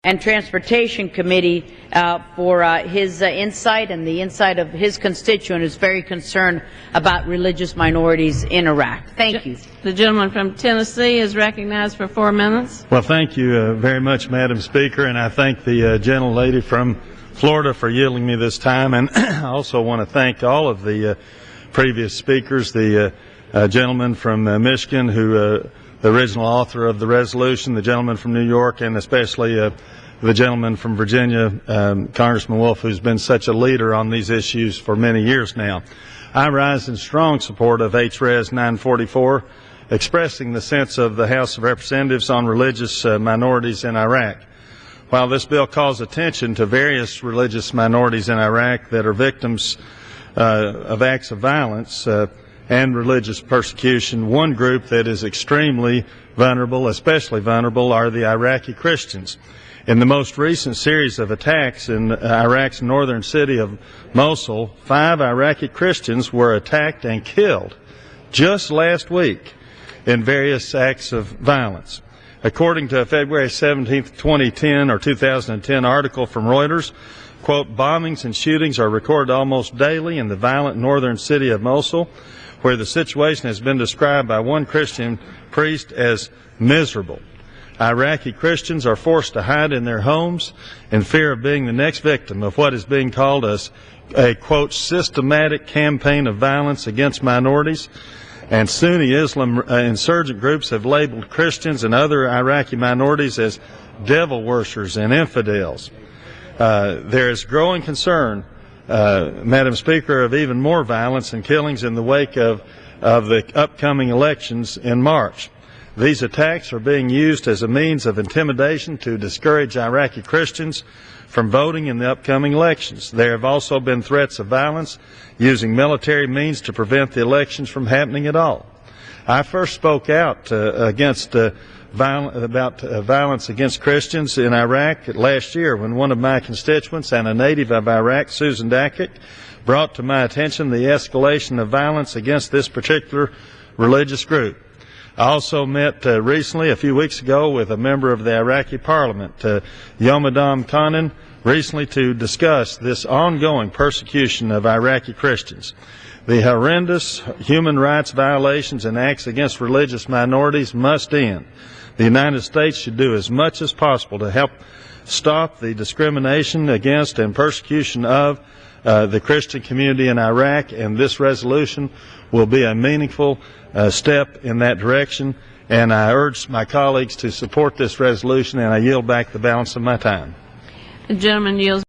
and Transportation Committee for his insight and the insight of his constituent who's very concerned about religious minorities in Iraq. Thank you. The gentleman from Tennessee is recognized for 4 minutes. Well, thank you very much, Madam Speaker, and I thank the gentlelady from Florida for yielding me this time, and I also want to thank all of the previous speakers, the gentleman from Michigan who the original author of the resolution, the gentleman from New York, and especially the gentleman from Virginia, Congressman Wolf, who's been such a leader on these issues for many years now. I rise in strong support of H.Res. 944, expressing the sense of the House of Representatives on religious minorities in Iraq. While this bill calls attention to various religious minorities in Iraq that are victims of acts of violence and religious persecution, one group that is extremely vulnerable, especially vulnerable, are the Iraqi Christians. In the most recent series of attacks in Iraq's northern city of Mosul, 5 Iraqi Christians were attacked and killed just last week in various acts of violence. According to a February 17, 2010 article from Reuters, quote, bombings and shootings are recorded almost daily in the violent northern city of Mosul, where the situation has been described by one Christian priest as miserable. Iraqi Christians are forced to hide in their homes in fear of being the next victim of what is being called a quote, systematic campaign of violence against minorities. And Sunni Islam insurgent groups have labeled Christians and other Iraqi minorities as devil worshippers and infidels. There is growing concern, Madam Speaker, of even more violence and killings in the wake of the upcoming elections in March. These attacks are being used as a means of intimidation to discourage Iraqi Christians from voting in the upcoming elections. There have also been threats of violence using military means to prevent the elections from happening at all. I first spoke out against violence against Christians in Iraq last year when one of my constituents and a native of Iraq, Susan Dakic, brought to my attention the escalation of violence against this particular religious group. I also met recently, a few weeks ago, with a member of the Iraqi parliament, Yomadam Khanin, recently to discuss this ongoing persecution of Iraqi Christians. The horrendous human rights violations and acts against religious minorities must end. The United States should do as much as possible to help stop the discrimination against and persecution of the Christian community in Iraq, and this resolution will be a meaningful step in that direction. And I urge my colleagues to support this resolution, and I yield back the balance of my time. The gentleman yields.